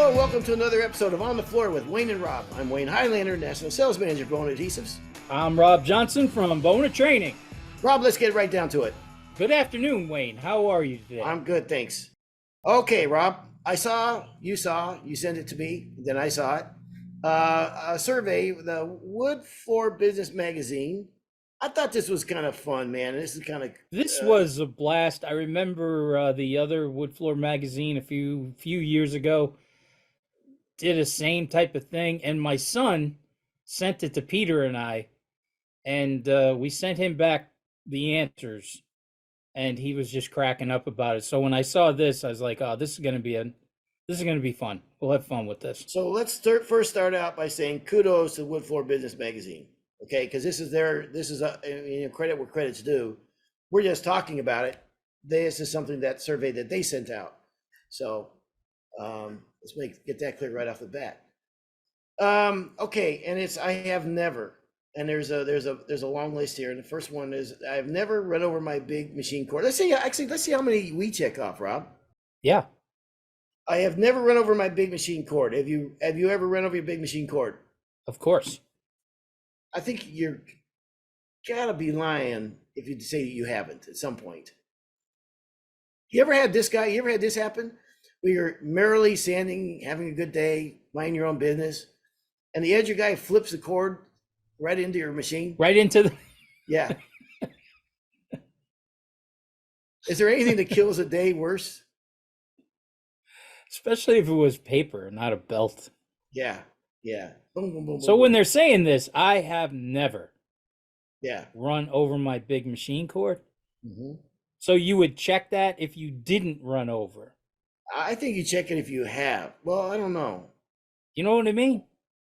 Hello and welcome to another episode of On the Floor with Wayne and Rob. I'm Wayne Highlander, National Sales Manager for Bona Adhesives. I'm Rob Johnson from Bona Training. Rob, let's get right down to it. Good afternoon, Wayne. How are you today? I'm good, thanks. Okay, Rob, you sent it to me, then I saw it. A survey, the Wood Floor Business Magazine. I thought this was kind of fun, man. This was a blast. I remember the other Wood Floor magazine a few years ago did a same type of thing, and my son sent it to Peter and I, and we sent him back the answers, and he was just cracking up about it. So when I saw this, I was like, "Oh, this is going to be fun. We'll have fun with this." So let's first start out by saying kudos to Wood Floor Business Magazine. Okay, because this is credit where credit's due. We're just talking about it. This is something, that survey that they sent out. So let's get that clear right off the bat. Okay, and it's I have never, and there's a long list here, and the first one is I have never run over my big machine cord. Let's see how many we check off, Rob. Yeah. I have never run over my big machine cord. Have you ever run over your big machine cord? Of course. I think you're gotta be lying if you say you haven't at some point. You ever had this happen? Where you're merrily sanding, having a good day, minding your own business, and the edger guy flips the cord right into your machine? Right into the... Yeah. Is there anything that kills a day worse? Especially if it was paper, not a belt. Yeah. Boom, boom, boom. So when they're saying this, I have never run over my big machine cord. Mm-hmm. So you would check that if you didn't run over. I think you check it if you have. Well, I don't know. You know what I mean?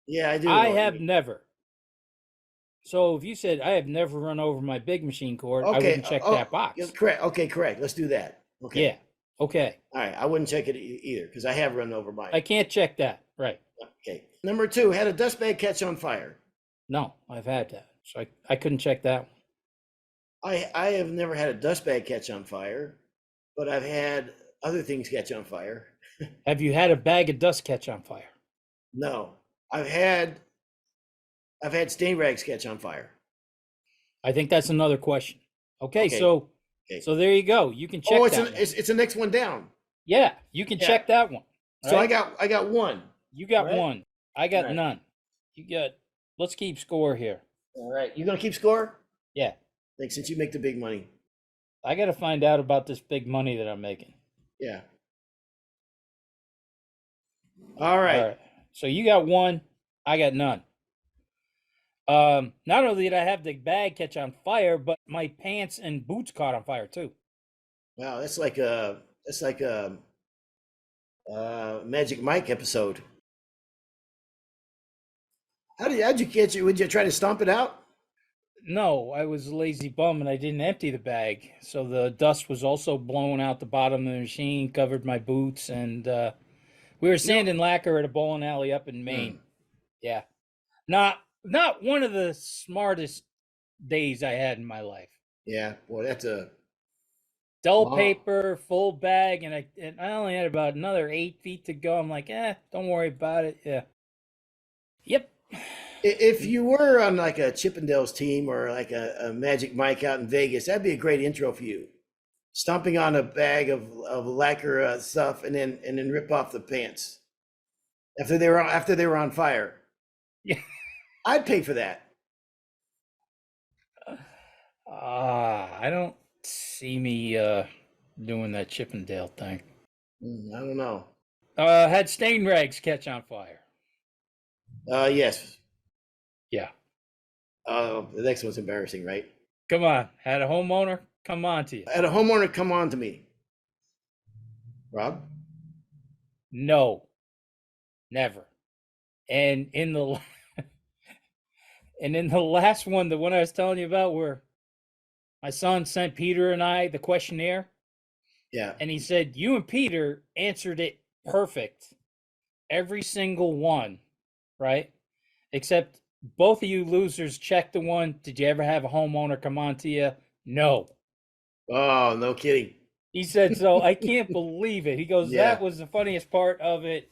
Yeah, I do. I have never. So if you said I have never run over my big machine cord, I wouldn't check that box. Correct. Okay, correct. Let's do that. Okay. Yeah. Okay. All right. I wouldn't check it either because I have run over mine. I can't check that. Right. Okay. Number 2, had a dust bag catch on fire. No, I've had that. So I couldn't check that one. I have never had a dust bag catch on fire, but I've had other things catch on fire. Have you had a bag of dust catch on fire? No. I've had stain rags catch on fire. I think that's another question. Okay. So there you go. You can check it's the next one down. Yeah, you can check that one. So I got one. You got one. I got none. Let's keep score here. All right. You gonna keep score? Yeah. Like, since you make the big money. I got to find out about this big money that I'm making. Yeah. All right. So you got one. I got none. Not only did I have the bag catch on fire, but my pants and boots caught on fire too. Wow, that's like a Magic Mike episode. How'd you catch it? Would you try to stomp it out? No, I was a lazy bum and I didn't empty the bag. So the dust was also blowing out the bottom of the machine, covered my boots, and we were sanding lacquer at a bowling alley up in Maine. Yeah. Not one of the smartest days I had in my life. Yeah, boy, that's a dull paper, full bag, and I only had about another 8 feet to go. I'm like, don't worry about it. Yeah. Yep. If you were on like a Chippendales team or like a Magic Mike out in Vegas, that'd be a great intro for you. Stomping on a bag of lacquer stuff and then rip off the pants after they were on fire. Yeah. I'd pay for that. I don't see me doing that Chippendale thing. I don't know. Had stain rags catch on fire. Yes. Yeah. The next one's embarrassing, right? Come on. Had a homeowner come on to you. Had a homeowner come on to me. Rob? No. Never. And in the last one, the one I was telling you about, where my son sent Peter and I the questionnaire. Yeah. And he said, you and Peter answered it perfect. Every single one, right? Except both of you losers checked the one. Did you ever have a homeowner come on to you? No. Oh, no kidding. He said, so I can't believe it. He goes, that was the funniest part of it.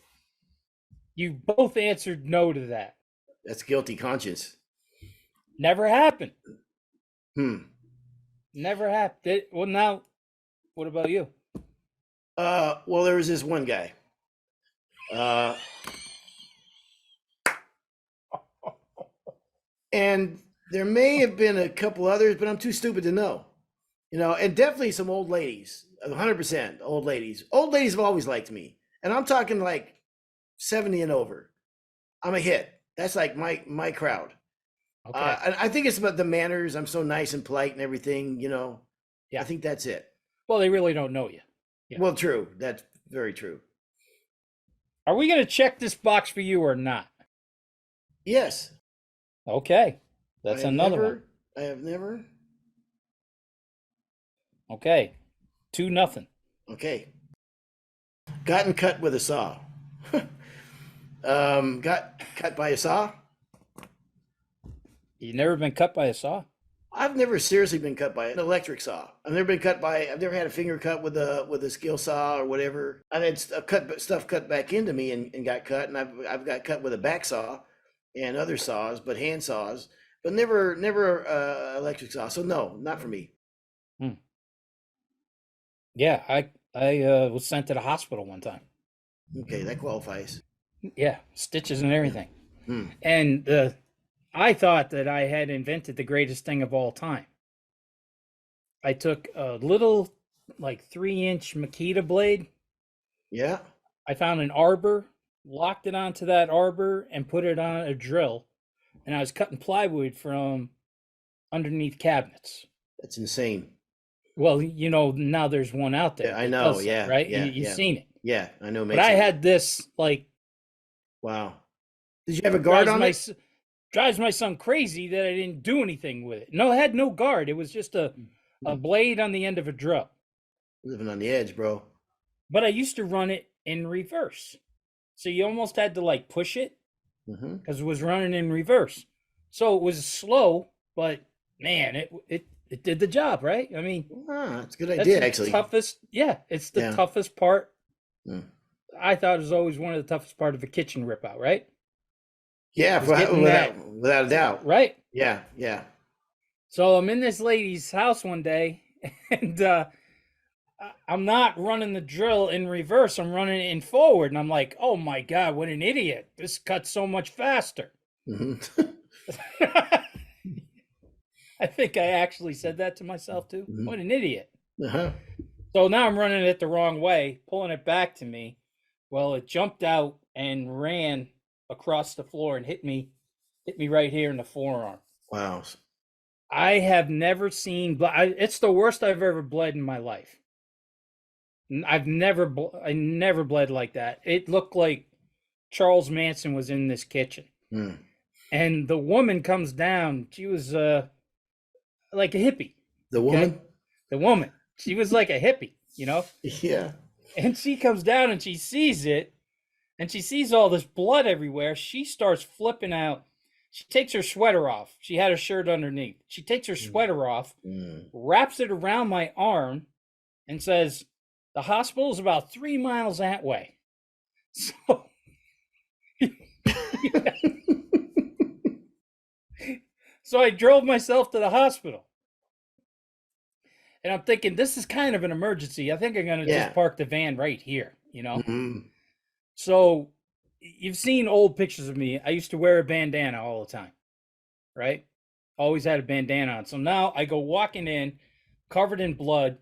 You both answered no to that. That's guilty conscience. Never happened. Hmm. Never happened. Well, now, what about you? Well, there was this one guy. And there may have been a couple others, but I'm too stupid to know. And definitely some old ladies, 100% old ladies. Old ladies have always liked me. And I'm talking like 70 and over. I'm a hit. That's like my crowd. Okay. And I think it's about the manners. I'm so nice and polite and everything, Yeah. I think that's it. Well, they really don't know you. Yeah. Well, true. That's very true. Are we going to check this box for you or not? Yes. Okay. That's another one. I have never. Okay. 2-0. Okay. Gotten cut with a saw. Got cut by a saw. You've never been cut by a saw? I've never seriously been cut by an electric saw. I've never had a finger cut with a skill saw or whatever. I've had stuff cut back into me and got cut, and I've got cut with a back saw and other saws, but hand saws, but never electric saw. So no, not for me. Yeah, I was sent to the hospital one time. Okay, that qualifies. Yeah, stitches and everything. Hmm. And I thought that I had invented the greatest thing of all time. I took a little, like 3-inch Makita blade. Yeah. I found an arbor, locked it onto that arbor, and put it on a drill. And I was cutting plywood from underneath cabinets. That's insane. Well, now there's one out there. Yeah, I know. That, yeah. right? Yeah, You've seen it. Yeah, I know. But I had this, like. Wow. Did you have a guard on it? Drives my son crazy that I didn't do anything with it. No, it had no guard. It was just a blade on the end of a drill. Living on the edge, bro. But I used to run it in reverse. So you almost had to like push it because it was running in reverse. So it was slow, but man, it did the job, right? I mean, it's a good idea, actually. It's the toughest part. Mm. I thought it was always one of the toughest part of a kitchen rip out, right? Yeah, without a doubt. Right? Yeah, yeah. So I'm in this lady's house one day, and I'm not running the drill in reverse. I'm running it in forward, and I'm like, oh my God, what an idiot. This cuts so much faster. Mm-hmm. I think I actually said that to myself too. Mm-hmm. What an idiot. Uh-huh. So now I'm running it the wrong way, pulling it back to me. Well, it jumped out and ran across the floor and hit me right here in the forearm. Wow. I have never seen blood. It's the worst I've ever bled in my life. I never bled like that. It looked like Charles Manson was in this kitchen. Mm. And the woman comes down. She was like a hippie. The woman? Okay? The woman. She was like a hippie, Yeah. And she comes down and she sees it. And she sees all this blood everywhere. She starts flipping out. She takes her sweater off. She had a shirt underneath. She takes her sweater off, wraps it around my arm, and says, the hospital is about 3 miles that way. So, so I drove myself to the hospital. And I'm thinking, this is kind of an emergency. I think I'm going to just park the van right here, Mm-hmm. So you've seen old pictures of me. I used to wear a bandana all the time, right? Always had a bandana on. So now I go walking in, covered in blood,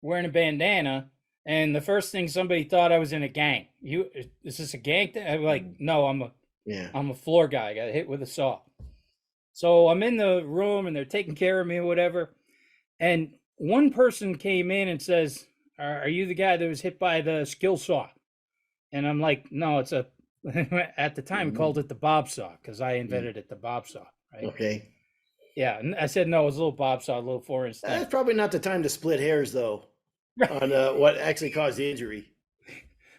wearing a bandana, and the first thing somebody thought I was in a gang. Is this a gang thing? I'm like, no, I'm a floor guy. I got hit with a saw. So I'm in the room and they're taking care of me or whatever. And one person came in and says, are you the guy that was hit by the skill saw? And I'm like, no, it's at the time we called it the bob saw because I invented it, the bob saw, right? Okay. Yeah, and I said, no, it was a little bob saw, a little 4-inch thing. That's probably not the time to split hairs, though, on what actually caused the injury.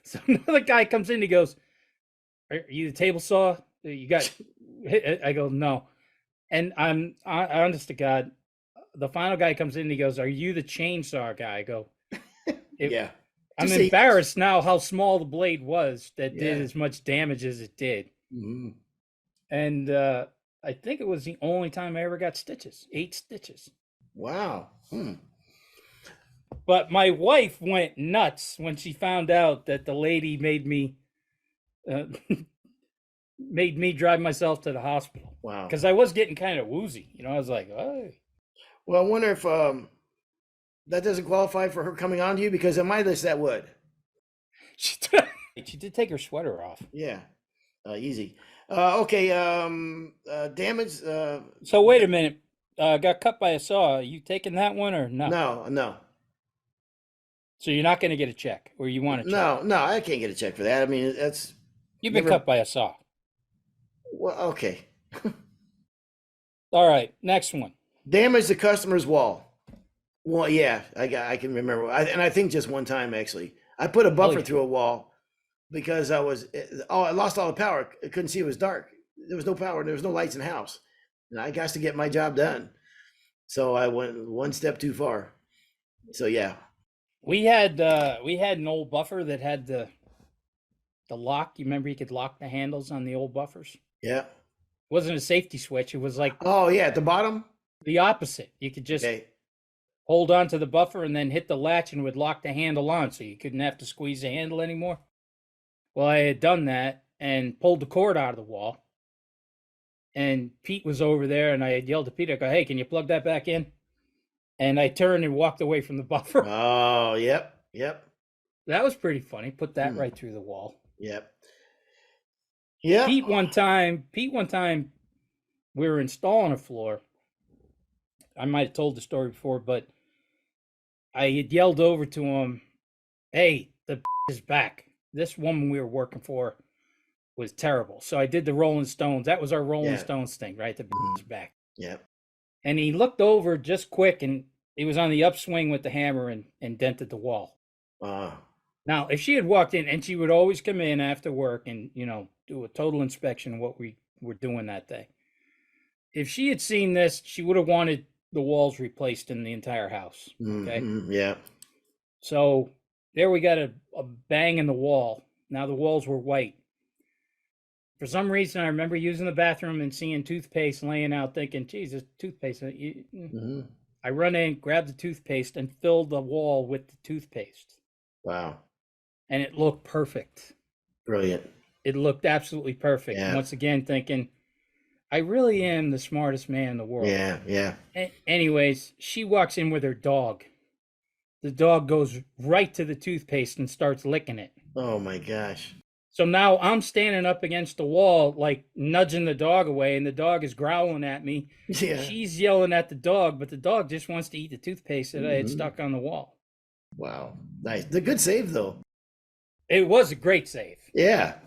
So another guy comes in, he goes, are you the table saw? You got hit? I go, no. And I'm honest to God, the final guy comes in, he goes, are you the chainsaw guy? I go, yeah. I'm Just say yes. embarrassed now how small the blade was that did Yeah. as much damage as it did. Mhm. And I think it was the only time I ever got stitches, 8 stitches. Wow. But my wife went nuts when she found out that the lady uh, made me drive myself to the hospital Wow. because I was getting kind of woozy. You know, I was like, oh. Well, I wonder if that doesn't qualify for her coming on to you, because on my list that would. She did take her sweater off. Yeah. Easy. Okay. Damage. So wait a minute. Got cut by a saw. Are you taking that one or no? No. So you're not going to get a check, or you want a check? No. I can't get a check for that. I mean, that's You've been never. cut by a saw. Well, okay. All right, next one. Damage the customer's wall. Well, yeah, I can remember, and I think just one time actually, I put a buffer yeah. through a wall because I lost all the power. I couldn't see; it was dark. There was no power. There was no lights in the house, and I got to get my job done. So I went one step too far. So yeah, We had an old buffer that had the lock. You remember you could lock the handles on the old buffers? yeah. It wasn't a safety switch. It was like Oh yeah, at the bottom. the opposite. You could just Okay. hold on to the buffer and then hit the latch and would lock the handle on, so you couldn't have to squeeze the handle anymore. Well, I had done that and pulled the cord out of the wall. And Pete was over there, and I had yelled to Pete, I go, hey, can you plug that back in? And I turned and walked away from the buffer. Oh, yep. That was pretty funny. Put that right through the wall. Yep. Pete one time, we were installing a floor. I might have told the story before, but I had yelled over to him, hey, the is back. This woman we were working for was terrible. So I did the Rolling Stones. That was our Rolling Stones thing, right? The is back. Yep. And he looked over just quick, and he was on the upswing with the hammer and dented the wall. Now, if she had walked in, and she would always come in after work and, do a total inspection of what we were doing that day. If she had seen this, she would have wanted the walls replaced in the entire house. Okay. Yeah. So there we got a bang in the wall. Now the walls were white. For some reason, I remember using the bathroom and seeing toothpaste laying out, thinking, Jesus, toothpaste. I run in, grab the toothpaste, and fill the wall with the toothpaste. Wow. And it looked perfect. Brilliant. It looked absolutely perfect. Yeah. Once again, thinking, I really am the smartest man in the world. Yeah. Anyways, she walks in with her dog. The dog goes right to the toothpaste and starts licking it. Oh my gosh. So now I'm standing up against the wall, like nudging the dog away, and the dog is growling at me. Yeah. She's yelling at the dog, but the dog just wants to eat the toothpaste that I had stuck on the wall. Wow. Nice. The good save though. It was a great save. Yeah.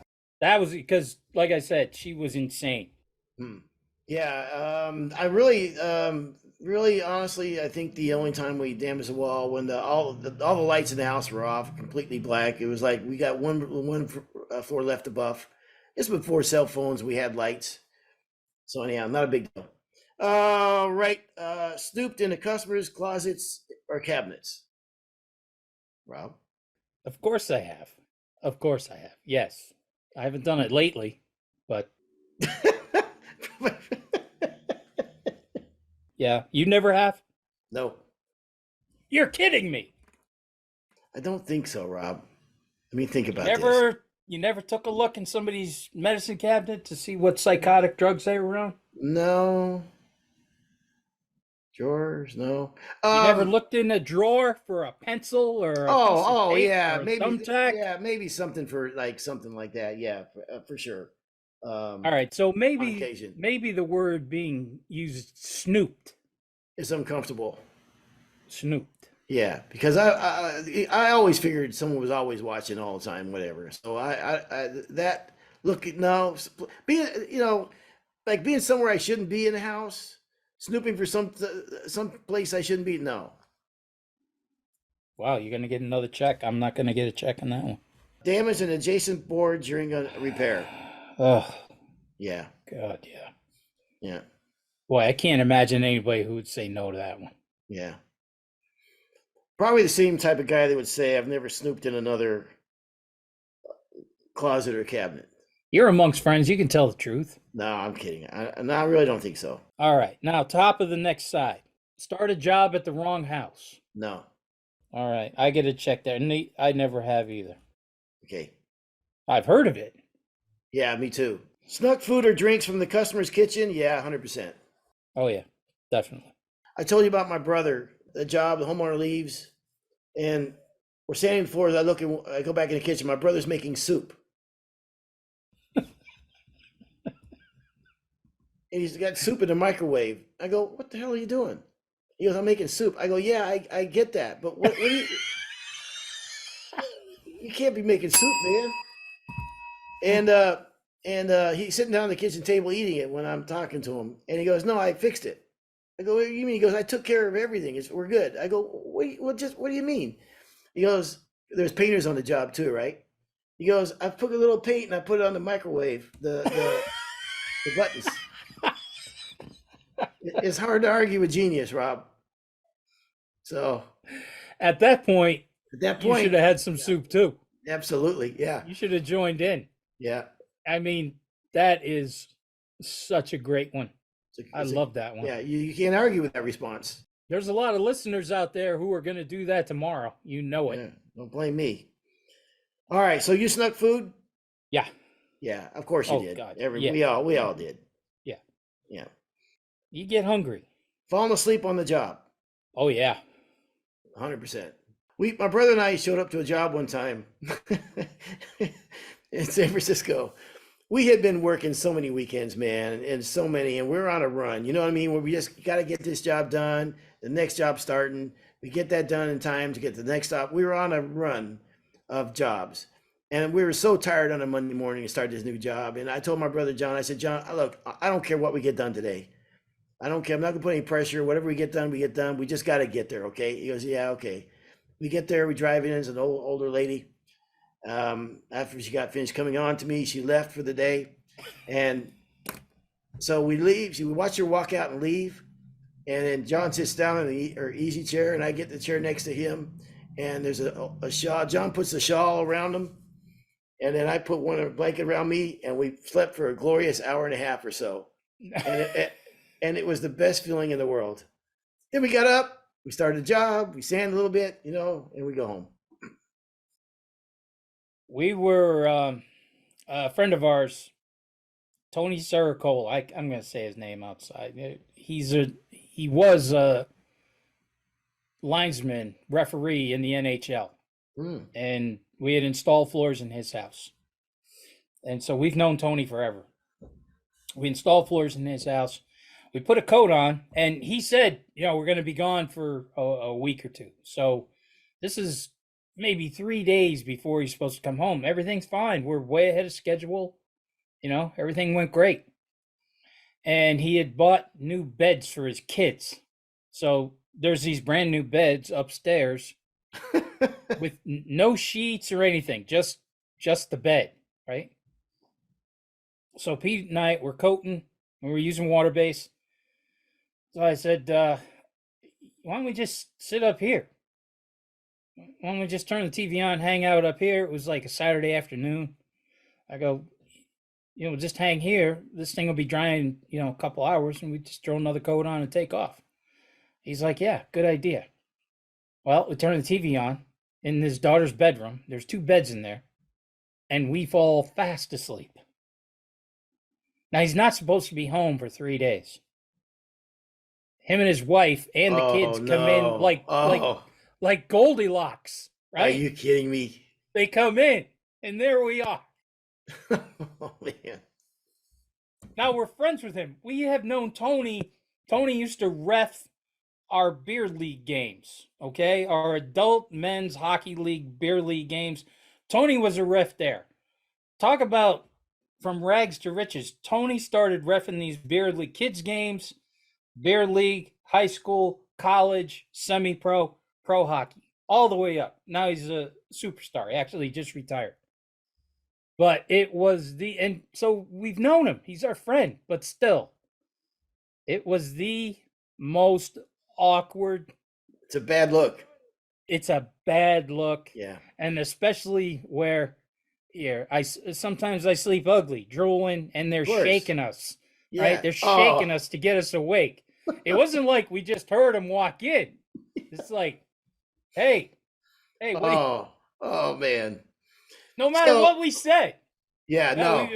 That was because, like I said, she was insane. Yeah. I really honestly, I think the only time we damaged the wall when all the lights in the house were off, completely black. It was like we got one floor left to buff. This was before cell phones. We had lights. So anyhow, not a big deal. Right. Snooped into customers' closets or cabinets. Rob? Of course I have. Yes. I haven't done it lately, but yeah. You never have? No. You're kidding me. I don't think so, Rob. Let me think about this. You never took a look in somebody's medicine cabinet to see what psychotic drugs they were on? No. Drawers, no. You never looked in a drawer for a pencil or a piece of tape yeah, or a maybe thumbtack? maybe something something like that. Yeah, for sure. All right, so on occasion. maybe the word being used, snooped. It's uncomfortable. Snooped. Yeah, because I always figured someone was always watching all the time, whatever. So being like being somewhere I shouldn't be in the house, snooping for some place I shouldn't be. No. Wow, you're gonna get another check. I'm not gonna get a check on that one. Damage an adjacent board during a repair. Oh. Yeah. God, yeah. Yeah. Boy, I can't imagine anybody who would say no to that one. Yeah. Probably the same type of guy that would say, I've never snooped in another closet or cabinet. You're amongst friends. You can tell the truth. No, I'm kidding. No, I really don't think so. All right. Now, top of the next side. Start a job at the wrong house. No. All right. I get a check there. I never have either. Okay. I've heard of it. Yeah, me too. Snuck food or drinks from the customer's kitchen? Yeah, 100%. Oh, yeah. Definitely. I told you about my brother, the job, the homeowner leaves, and we're standing before, I go back in the kitchen, my brother's making soup. And he's got soup in the microwave. I go, what the hell are you doing? He goes, I'm making soup. I go, yeah, I get that, but what do you, you can't be making soup, man. And he's sitting down at the kitchen table eating it when I'm talking to him. And he goes, no, I fixed it. I go, what do you mean? He goes, I took care of everything. We're good. I go, what do you mean? He goes, there's painters on the job too, right? He goes, I put a little paint and I put it on the microwave, the buttons. It's hard to argue with genius, Rob. So At that point, you you should have had some soup too. absolutely, yeah, You should have joined in. yeah. I mean, that is such a great one. I It's love that one. Yeah, you can't argue with that response. There's a lot of listeners out there who are going to do that tomorrow. You know it. Yeah, don't blame me. All right, so you snuck food? Yeah. Yeah, of course you Oh, did. God, We all did. Yeah. Yeah. You get hungry. Falling asleep on the job. Oh, yeah. 100%. My brother and I showed up to a job one time in San Francisco. We had been working so many weekends, man, and we're on a run. You know what I mean? Where we just got to get this job done, the next job starting. We get that done in time to get to the next stop. We were on a run of jobs, and we were so tired on a Monday morning to start this new job. And I told my brother John, I said, John, look, I don't care what we get done today. I don't care. I'm not gonna put any pressure. Whatever we get done, we get done. We just got to get there, okay? He goes, yeah, okay. We get there. We drive in. It's an older lady. After she got finished coming on to me, she left for the day. And so we leave. We watch her walk out and leave. And then John sits down in her easy chair, and I get the chair next to him. And there's a shawl. John puts the shawl around him. And then I put a blanket around me, and we slept for a glorious hour and a half or so. And it was the best feeling in the world. Then we got up, we started a job, we sand a little bit, and we go home. We were a friend of ours, Tony Sericole. I'm going to say his name outside. He was a linesman, referee in the NHL, and we had installed floors in his house. And so we've known Tony forever. We installed floors in his house. We put a coat on, and he said, we're going to be gone for a week or two. So this is maybe 3 days before he's supposed to come home. Everything's fine. We're way ahead of schedule. Everything went great. And he had bought new beds for his kids. So there's these brand new beds upstairs with no sheets or anything, just the bed, right? So Pete and I were coating, and we're using water base. So I said, why don't we just sit up here? Why don't we just turn the TV on, hang out up here? It was like a Saturday afternoon. I go, just hang here. This thing will be drying, a couple hours, and we just throw another coat on and take off. He's like, yeah, good idea. Well, we turn the TV on in his daughter's bedroom. There's 2 beds in there, and we fall fast asleep. Now, he's not supposed to be home for 3 days. Him and his wife and the kids come in like Goldilocks, right? Are you kidding me? They come in, and there we are. Oh, man. Now we're friends with him. We have known Tony. Tony used to ref our beer league games, okay? Our adult men's hockey league, beer league games. Tony was a ref there. Talk about from rags to riches. Tony started reffing these beer league kids games, beer league, high school, college, semi-pro, pro hockey, all the way up. Now he's a superstar. He actually just retired. But and so we've known him. He's our friend, but still, it was the most awkward. It's a bad look. it's a bad look. Yeah. And especially where here sometimes I sleep ugly, drooling, and they're Of course. shaking us. Right? Yeah. They're shaking us to get us awake. It wasn't like we just heard them walk in. It's like, hey, what do you, Oh man. no matter So what we said. yeah, no.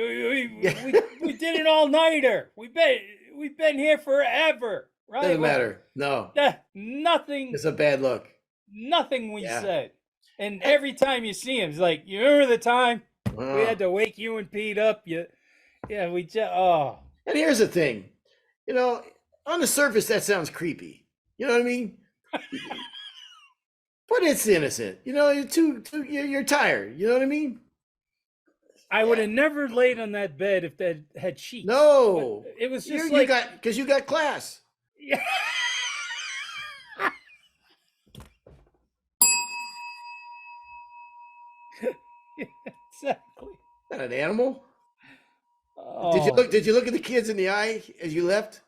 We did an all-nighter. We've been here forever, right? Doesn't matter. No. Nothing It's a bad look. Nothing we Yeah. said. And every time you see him, it's like, you remember the time we Oh. had to wake you and Pete up? We just And here's the thing, you know, on the surface that sounds creepy. You know what I mean? But it's innocent. You know, you're tired. You know what I mean? I would have never laid on that bed if that had sheets. No. But it was just because you got class. Yeah. Exactly. Not an animal. Oh. Did you look at the kids in the eye as you left?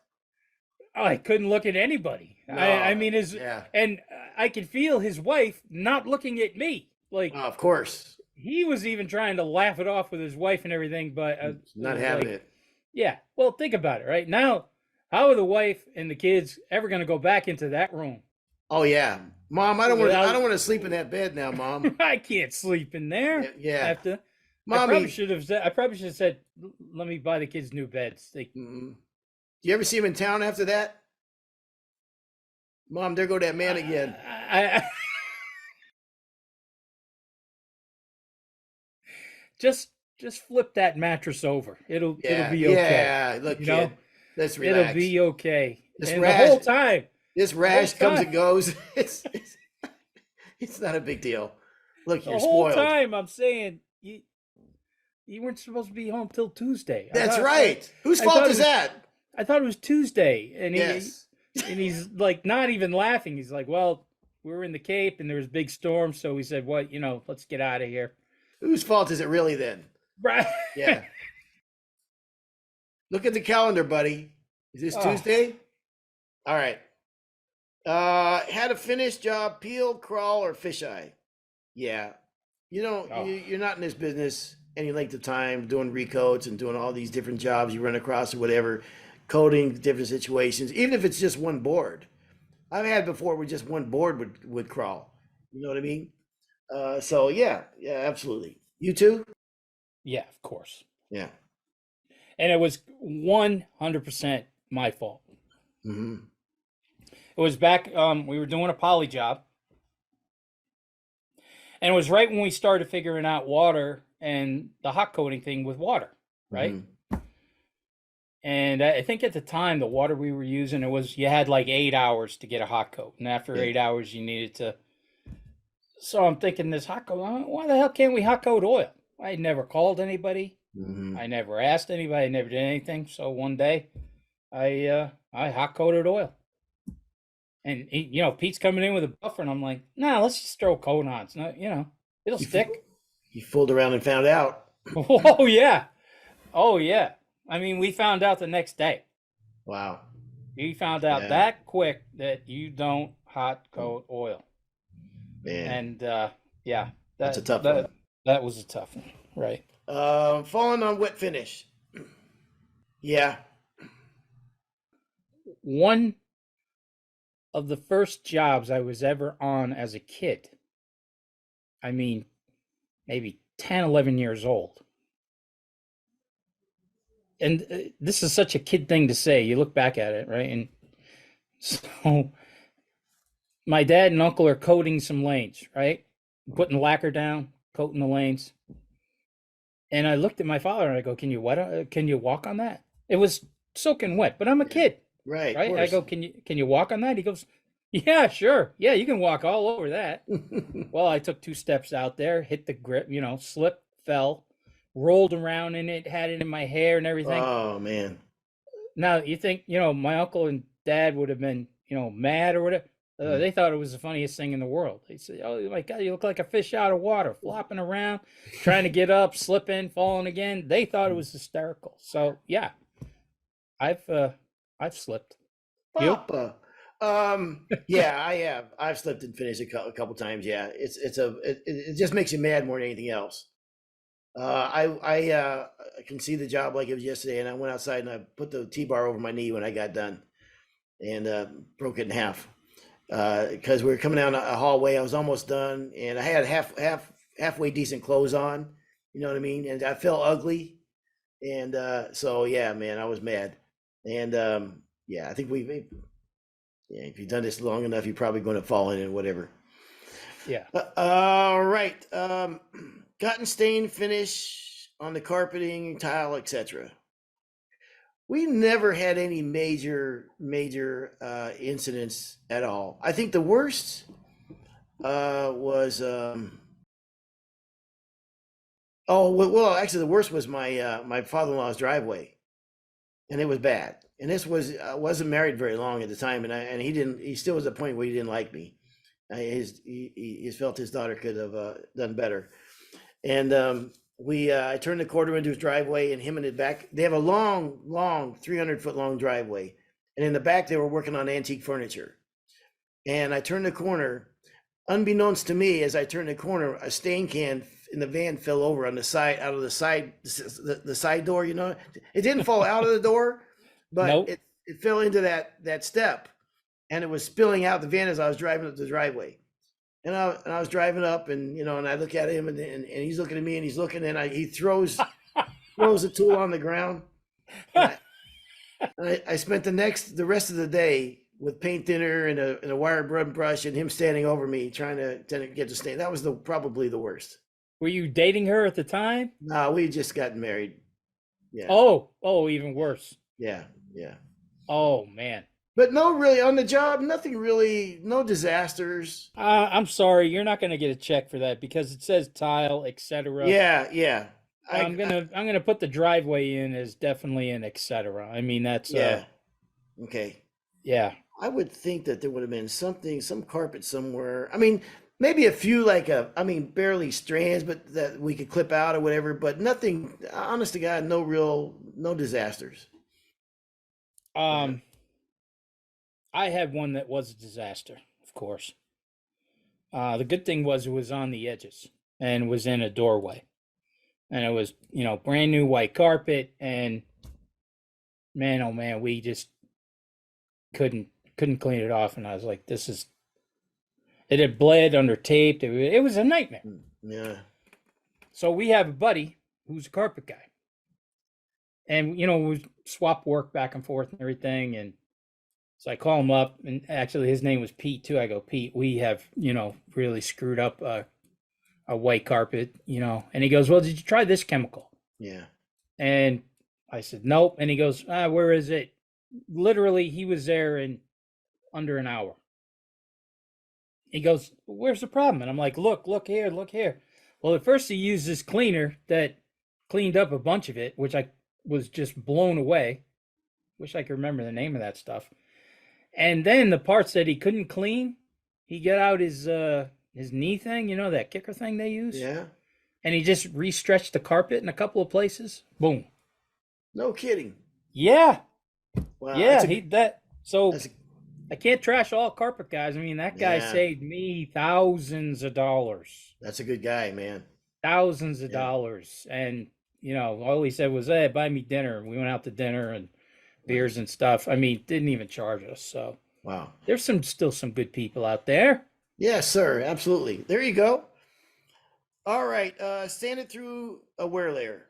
I couldn't look at anybody. No. I mean, Yeah. and I could feel his wife not looking at me. Like, Of course. he was even trying to laugh it off with his wife and everything, but Not having it. Yeah. Well, think about it, right? Now, how are the wife and the kids ever going to go back into that room? Oh yeah, Mom. I don't want to sleep in that bed now, Mom. I can't sleep in there. Yeah. I probably should have said, let me buy the kids new beds. Do you ever see him in town after that? Mom, there go that man again. Just flip that mattress over. It'll be okay. Yeah, look, kid, let's relax. It'll be okay. And the whole time, this rash comes and goes. It's not a big deal. Look, you're spoiled. The whole time I'm saying you weren't supposed to be home till Tuesday. That's right. Whose fault is that? I thought it was Tuesday, and yes. He's like not even laughing. He's like, well, we were in the Cape and there was a big storm, so we said, what, let's get out of here. Whose fault is it really then? Right. Yeah. Look at the calendar, buddy. Is this Tuesday? All right. Had a finished job, peel, crawl, or fisheye? Yeah. You're not in this business any length of time doing recoats and doing all these different jobs you run across or whatever, coding different situations, even if it's just one board. I've had before where just one board would crawl. You know what I mean? So yeah, absolutely. You too? Yeah, of course. Yeah. And it was 100% my fault. Mm-hmm. It was back, we were doing a poly job. And it was right when we started figuring out water and the hot coating thing with water, right? Mm-hmm. And I think at the time, the water we were using, you had like 8 hours to get a hot coat. And after 8 hours, you needed to. So I'm thinking this hot coat, why the hell can't we hot coat oil? I never called anybody. Mm-hmm. I never asked anybody. I never did anything. So one day I hot coated oil. And Pete's coming in with a buffer, and I'm like, nah, let's just throw a coat on. It's not, it'll stick. You fooled around and found out. Oh yeah. I mean, we found out the next day. Wow. We found out that quick that you don't hot coat oil. Man. And that's a tough one. That was a tough one, right? Falling on wet finish. Yeah. One of the first jobs I was ever on as a kid. I mean, maybe 10, 11 years old. And this is such a kid thing to say. You look back at it, right? And so my dad and uncle are coating some lanes, right? Putting lacquer down, coating the lanes. And I looked at my father and I go, can you walk on that? It was soaking wet, but I'm a kid. Right. I go, can you walk on that? He goes, yeah, sure. Yeah, you can walk all over that. Well, I took 2 steps out there, hit the grip, slipped, fell, rolled around in it, had it in my hair and everything. Oh, man. Now, you think, my uncle and dad would have been, mad or whatever. They thought it was the funniest thing in the world. They said, oh, my God, you look like a fish out of water, flopping around, trying to get up, slipping, falling again. They thought it was hysterical. So, yeah, I've slipped. Papa. Yeah, I have. I've slipped and finished a couple times. Yeah, it just makes you mad more than anything else. I can see the job like it was yesterday, and I went outside and I put the T-bar over my knee when I got done, and broke it in half because we were coming down a hallway. I was almost done, and I had halfway decent clothes on. You know what I mean? And I felt ugly, and so yeah, man, I was mad, and yeah, I think yeah, if you've done this long enough, you're probably going to fall in it, whatever. Yeah. All right. Cotton stain finish on the carpeting, tile, etc. We never had any major incidents at all. I think the worst was well, actually the worst was my father-in-law's driveway, and it was bad. And this was I wasn't married very long at the time, and he still was at a point where he didn't like me. He felt his daughter could have done better. And I turned the corner into his driveway, and him in the back, they have a long 300-foot long driveway. And in the back, they were working on antique furniture. And I turned the corner. Unbeknownst to me, as I turned the corner, a stain can in the van fell over on the side, out of the side door, you know. It didn't fall out of the door, but Nope. it fell into that step, and it was spilling out the van as I was driving up the driveway. And I was driving up, and you know, and I look at him, and he's looking at me, and he's looking, and he throws the tool on the ground. And I spent the rest of the day with paint thinner and a wire brush, and him standing over me trying to get the stain. That was probably the worst. Were you dating her at the time? No, we just gotten married. Yeah. Oh, even worse. Yeah. Oh man. But no, really on the job, nothing really, no disasters. I'm sorry, you're not gonna get a check for that because it says tile, etc. Yeah. I'm gonna put the driveway in as definitely an etc. I mean that's yeah. Okay. Yeah. I would think that there would have been some carpet somewhere. I mean, maybe a few barely strands, but that we could clip out or whatever, but nothing, honest to God, no disasters. I had one that was a disaster, of course. The good thing was it was on the edges and was in a doorway. And it was, brand new white carpet, and man, oh man, we just couldn't clean it off. And I was like, it had bled under tape. It was a nightmare. Yeah. So we have a buddy who's a carpet guy. And, we swap work back and forth and everything. And so I call him up, and actually his name was Pete too. I go, Pete, we have, really screwed up a white carpet, and he goes, well, did you try this chemical? Yeah. And I said, nope. And he goes, where is it? Literally, he was there in under an hour. He goes, where's the problem? And I'm like, look here. Well, at first he used this cleaner that cleaned up a bunch of it, which I was just blown away. Wish I could remember the name of that stuff. And then the parts that he couldn't clean, he got out his knee thing, that kicker thing they use. Yeah. And he just re-stretched the carpet in a couple of places. Boom. No kidding. Yeah. Wow. Yeah. I can't trash all carpet guys. I mean, that guy saved me thousands of dollars. That's a good guy, man. Thousands of dollars. And, all he said was, hey, buy me dinner. We went out to dinner and beers and stuff. I mean, didn't even charge us. So wow, there's still some good people out there. Yes, sir. Absolutely. There you go. All right. Sand it through a wear layer.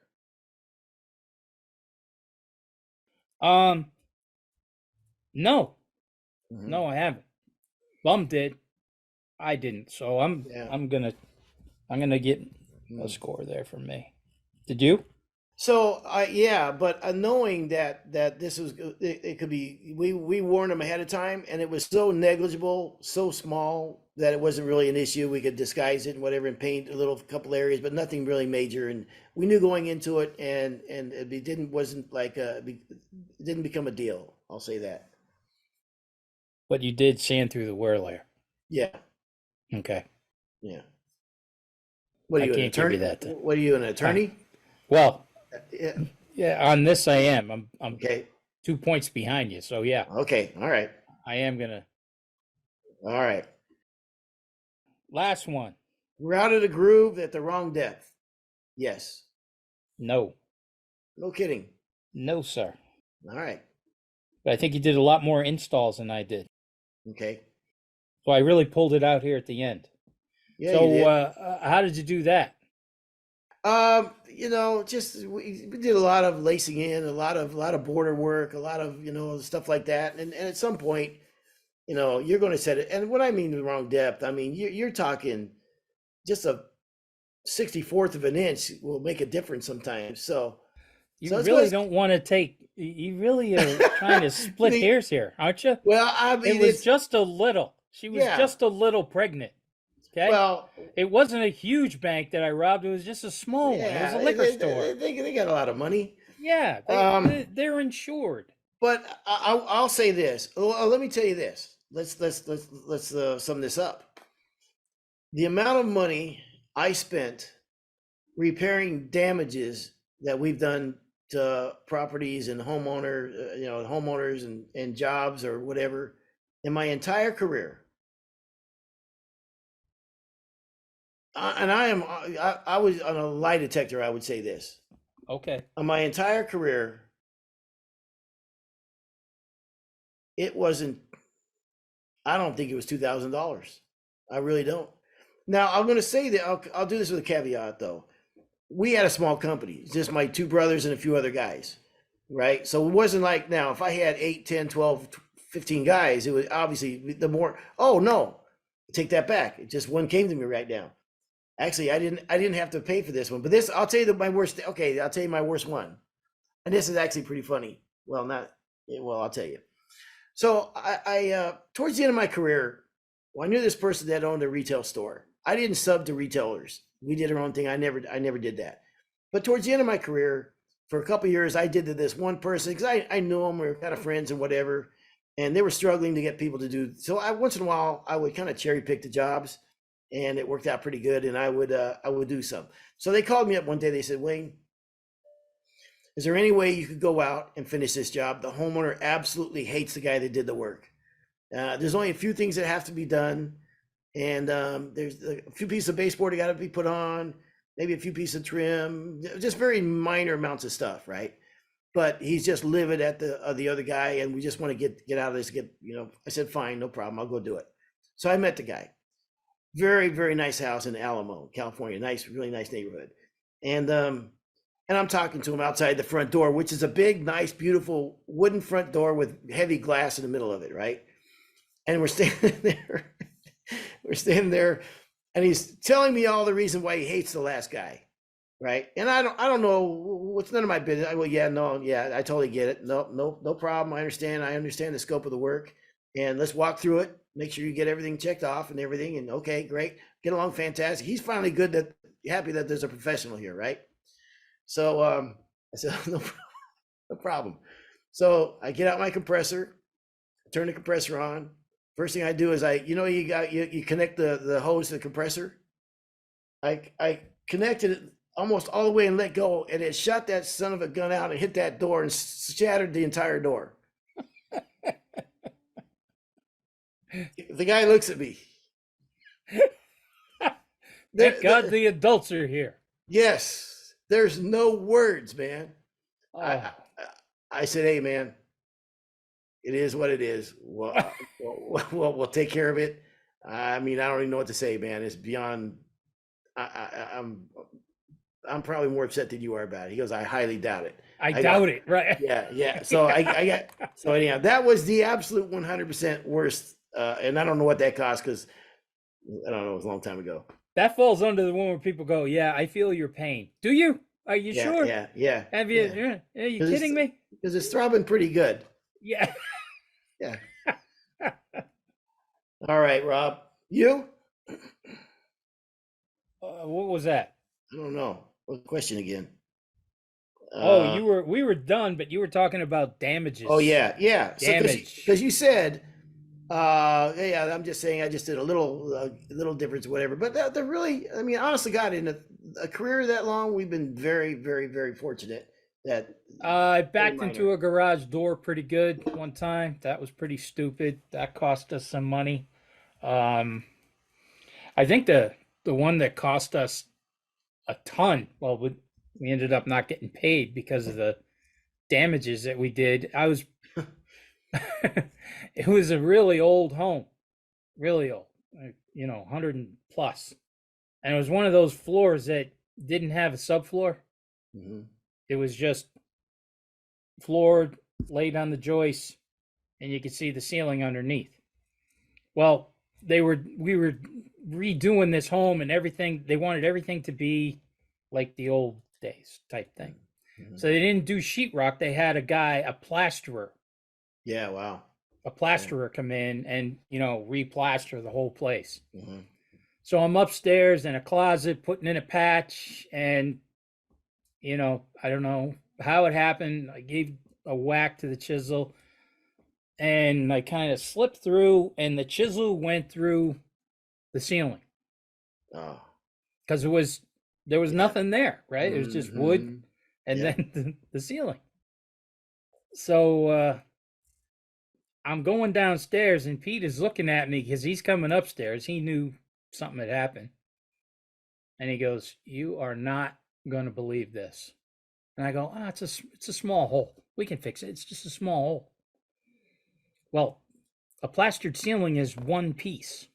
No, no, I haven't. Bum did. I didn't. So I'm gonna get a score there for me. Did you? So but knowing that this was, it could be, we warned them ahead of time, and it was so negligible, so small that it wasn't really an issue. We could disguise it and whatever and paint a couple areas, but nothing really major. And we knew going into it, and it didn't become a deal. I'll say that. But you did sand through the wear layer. Yeah. Okay. Yeah. What are you, an attorney? What are you, an attorney? Well. Yeah. On this I am. I'm okay. 2 points behind you. So yeah. Okay. All right. I am gonna All right. Last one. Routed a groove at the wrong depth. Yes. No. No kidding. No, sir. All right. But I think you did a lot more installs than I did. Okay. So I really pulled it out here at the end. Yeah, So you did. how did you do that? Just we did a lot of lacing in, a lot of border work, a lot of stuff like that, and at some point, you're going to set it. And what I mean the wrong depth, I mean you're talking just a 64th of an inch will make a difference sometimes. So You it's really what's- don't want to take. You really are trying to split The- hairs here, aren't you? well, I mean It was it's just a little. She was Yeah. just a little pregnant. Okay. well, It wasn't a huge bank that I robbed. It was just a small one. It was a liquor store. They got a lot of money. Yeah, they're insured. But I'll say this. Let me tell you this. Let's sum this up. The amount of money I spent repairing damages that we've done to properties and homeowners and jobs or whatever in my entire career. I was on a lie detector. I would say this. Okay. On my entire career, it wasn't. I don't think it was $2,000. I really don't. Now I'm going to say that I'll do this with a caveat though. We had a small company, it's just my two brothers and a few other guys, right? So it wasn't like now if I had 8, 10, 12, 15 guys, it was obviously the more. Oh no, take that back. It just one came to me right now. Actually, I didn't have to pay for this one, but this I'll tell you my worst. Okay, I'll tell you my worst one, and this is actually pretty funny. Well, not well. I'll tell you. So I towards the end of my career, well, I knew this person that owned a retail store. I didn't sub to retailers. We did our own thing. I never did that. But towards the end of my career, for a couple of years, I did to this one person because I knew them. We were kind of friends and whatever, and they were struggling to get people to do. So once in a while I would kind of cherry pick the jobs, and it worked out pretty good. And I would do some. So they called me up one day. They said, Wayne, is there any way you could go out and finish this job? The homeowner absolutely hates the guy that did the work. There's only a few things that have to be done. And there's a few pieces of baseboard that got to be put on, maybe a few pieces of trim, just very minor amounts of stuff, right? But he's just livid at the other guy, and we just want to get out of this. I said, fine, no problem, I'll go do it. So I met the guy. Very, very nice house in Alamo, California. Nice, really nice neighborhood. And I'm talking to him outside the front door, which is a big, nice, beautiful wooden front door with heavy glass in the middle of it, right? And we're standing there. We're standing there, and he's telling me all the reason why he hates the last guy, right? And I don't know. It's none of my business. I totally get it. No problem. I understand the scope of the work, and let's walk through it. Make sure you get everything checked off and everything. And okay, great, get along fantastic. He's finally happy that there's a professional here, right? So I said, no problem. So I get out my compressor, turn the compressor on. First thing I do is you connect the hose to the compressor. I connected it almost all the way and let go, and it shot that son of a gun out and hit that door and shattered the entire door. The guy looks at me. Thank God the adults are here. Yes, there's no words, man. Oh. I said, hey, man, it is what it is. Well, we'll take care of it. I mean, I don't even know what to say, man. It's beyond. I'm probably more upset than you are about it. He goes, I highly doubt it. I doubt it, right? Yeah. So so anyhow, that was the absolute 100% worst. And I don't know what that cost because I don't know. It was a long time ago. That falls under the one where people go, yeah, I feel your pain. Do you? Are you sure? Yeah. Have you? Yeah. Are you kidding me? Because it's throbbing pretty good. Yeah. Yeah. All right, Rob. You? What was that? I don't know. What question again? We were done, but you were talking about damages. Oh yeah. Damage. Because you said, I'm just saying I just did a little difference, whatever. But they're really, I mean, honestly, God, in a career that long, we've been very, very, very fortunate that. I backed into a garage door pretty good one time. That was pretty stupid. That cost us some money. Um, I think the one that cost us a ton. Well, we ended up not getting paid because of the damages that we did. It was a really old home, really old, 100 and plus. And it was one of those floors that didn't have a subfloor. Mm-hmm. It was just floored, laid on the joists, and you could see the ceiling underneath. Well, we were redoing this home and everything. They wanted everything to be like the old days type thing. Mm-hmm. So they didn't do sheetrock. They had a guy, a plasterer, Yeah, wow. come in and replaster the whole place. Mm-hmm. So I'm upstairs in a closet putting in a patch, and I don't know how it happened. I gave a whack to the chisel, and I kind of slipped through, and the chisel went through the ceiling. Oh, because there was nothing there, right? It was just wood, mm-hmm. and then the ceiling. So I'm going downstairs, and Pete is looking at me because he's coming upstairs. He knew something had happened, and he goes, "You are not going to believe this." And I go, it's a small hole. We can fix it. It's just a small hole. Well, a plastered ceiling is one piece.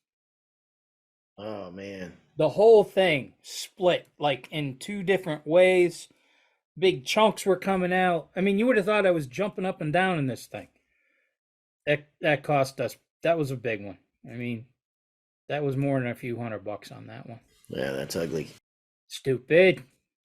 Oh man. The whole thing split like in two different ways. Big chunks were coming out. I mean, you would have thought I was jumping up and down in this thing. That cost us. That was a big one. I mean, that was more than a few $100 on that one. Yeah, that's ugly. Stupid.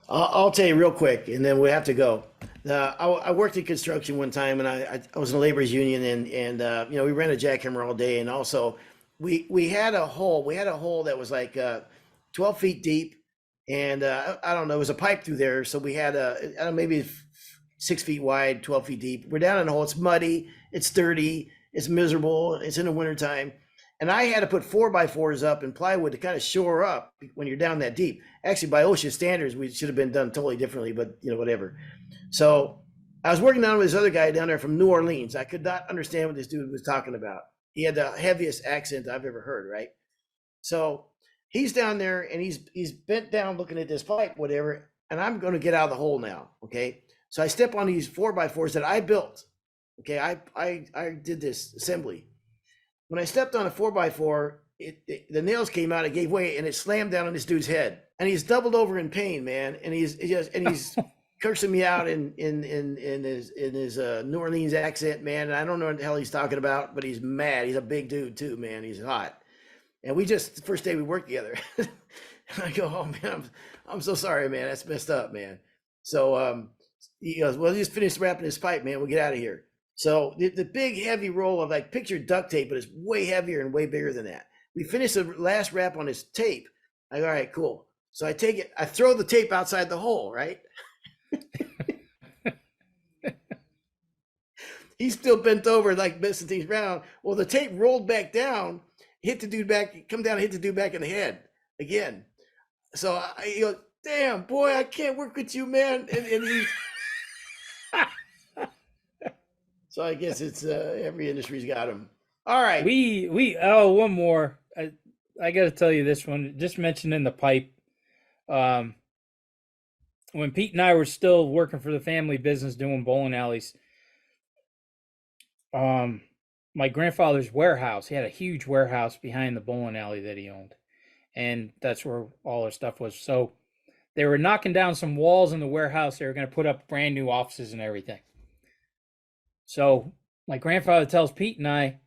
I'll tell you real quick, and then we have to go. I worked in construction one time, and I was in a laborers union, and we ran a jackhammer all day, and also we had a hole. We had a hole that was like 12 feet deep, and I don't know, it was a pipe through there, so we had maybe 6 feet wide, 12 feet deep. We're down in a hole. It's muddy, it's dirty, it's miserable. It's in the wintertime. And I had to put 4x4s up and plywood to kind of shore up when you're down that deep. Actually, by OSHA standards, we should have been done totally differently, but whatever. So I was working down with this other guy down there from New Orleans. I could not understand what this dude was talking about. He had the heaviest accent I've ever heard, right? So he's down there and he's bent down looking at this pipe, whatever, and I'm going to get out of the hole now, okay? So I step on these 4x4s that I built, okay? I did this assembly. When I stepped on a 4x4, the nails came out, it gave way, and it slammed down on this dude's head. And he's doubled over in pain, man. And he's cursing me out in his New Orleans accent, man. And I don't know what the hell he's talking about, but he's mad. He's a big dude too, man. He's hot. And the first day we worked together, and I go, "Oh man, I'm so sorry, man. That's messed up, man." So he goes, "Well, just finish wrapping this pipe, man. We'll get out of here." So the big heavy roll of like picture duct tape, but it's way heavier and way bigger than that. We finished the last wrap on his tape. I go, all right, cool. So I take it, I throw the tape outside the hole, right? He's still bent over like messing things around. Well, the tape rolled back down, hit the dude back, come down and hit the dude back in the head again. So I go, damn, boy, I can't work with you, man. And he's... So I guess it's every industry's got them. All right. One more. I got to tell you this one. Just mentioning the pipe. When Pete and I were still working for the family business doing bowling alleys, my grandfather's warehouse, he had a huge warehouse behind the bowling alley that he owned, and that's where all our stuff was. So they were knocking down some walls in the warehouse. They were going to put up brand new offices and everything. So my grandfather tells Pete and I,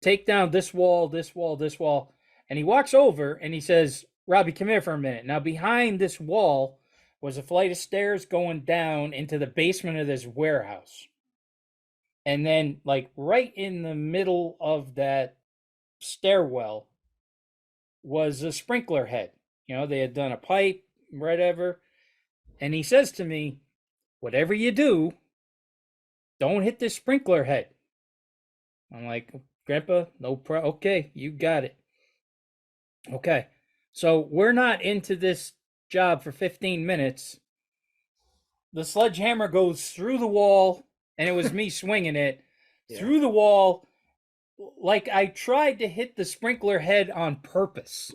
take down this wall, this wall, this wall. And he walks over and he says, Robbie, come here for a minute. Now, behind this wall was a flight of stairs going down into the basement of this warehouse. And then, like, right in the middle of that stairwell was a sprinkler head. They had done a pipe, whatever. And he says to me, whatever you do, don't hit this sprinkler head. I'm like, Grandpa, okay, you got it. Okay. So we're not into this job for 15 minutes. The sledgehammer goes through the wall, and it was me swinging it through the wall, like I tried to hit the sprinkler head on purpose.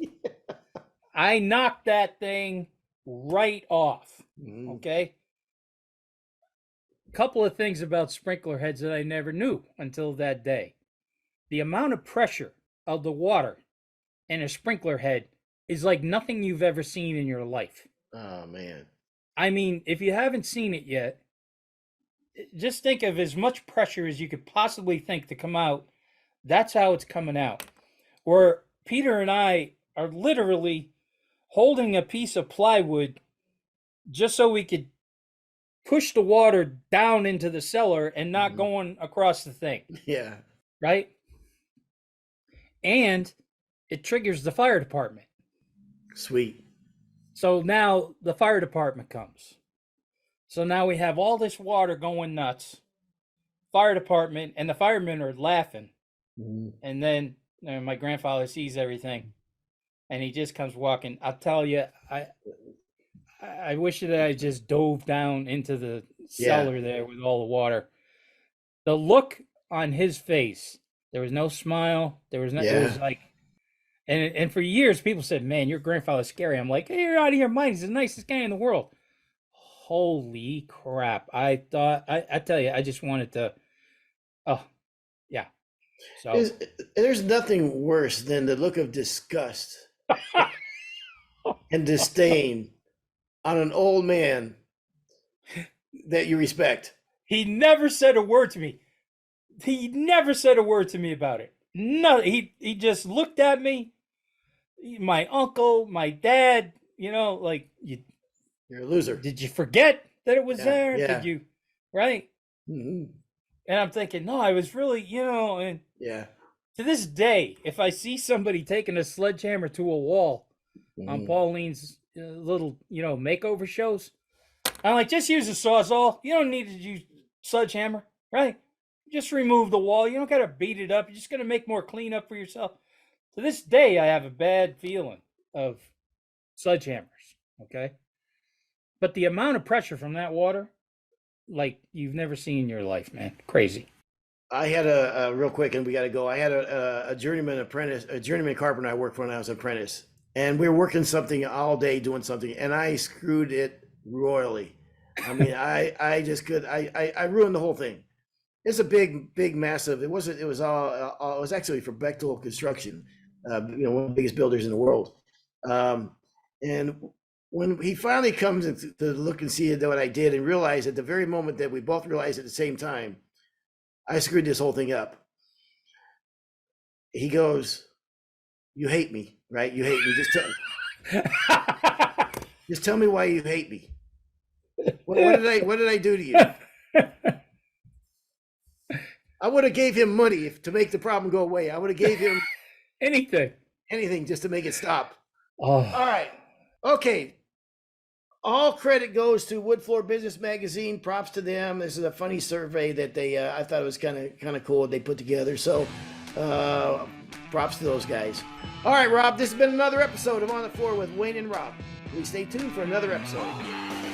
I knocked that thing right off. Mhm. Okay. Couple of things about sprinkler heads that I never knew until that day. The amount of pressure of the water in a sprinkler head is like nothing you've ever seen in your life. Oh man. I mean, if you haven't seen it yet, just think of as much pressure as you could possibly think to come out. That's how it's coming out. Where Peter and I are literally holding a piece of plywood just so we could push the water down into the cellar and not going across the thing, Yeah. right? And it triggers the fire department. Sweet. So now the fire department comes. So now we have all this water going nuts. Fire department and the firemen are laughing. And then my grandfather sees everything and he just comes walking. I'll tell you, I wish that I just dove down into the cellar there with all the water. The look on his face, there was no smile. There was no, it was like, and for years people said, man, your grandfather's scary. I'm like, hey, you're out of your mind. He's the nicest guy in the world. Holy crap. I thought, I tell you, I just wanted to, oh, yeah. So there's nothing worse than the look of disgust and disdain on an old man that you respect. he never said a word to me. He never said a word to me about it. No, he just looked at me. My uncle, my dad, like You're a loser. did you forget that it was there? Yeah. Did you, right? Mm-hmm. And I'm thinking, no, I was really, and Yeah. to this day, if I see somebody taking a sledgehammer to a wall on Pauline's little, makeover shows, I'm like, just use a sawzall. You don't need to use sledgehammer, right? Just remove the wall. You don't got to beat it up. You're just going to make more cleanup for yourself. To this day, I have a bad feeling of sledgehammers, okay? But the amount of pressure from that water, like you've never seen in your life, man. Crazy. I had a real quick, and we got to go. I had a journeyman carpenter I worked for when I was an apprentice, and we were working something all day, doing something, and I screwed it royally. I mean, I just could, I ruined the whole thing. It's a big, massive. It was actually for Bechtel Construction, one of the biggest builders in the world. And when he finally comes to look and see what I did, and realize at the very moment that we both realized at the same time, I screwed this whole thing up. He goes, "You hate me, right? You hate me. Just tell me why you hate me. What did I do to you?" I would have gave him money to make the problem go away. I would have gave him anything just to make it stop. Oh. All right. Okay. All credit goes to Wood Floor Business Magazine. Props to them. This is a funny survey that they I thought it was kind of cool they put together. So props to those guys. All right, Rob, this has been another episode of On the Floor with Wayne and Rob. Please stay tuned for another episode.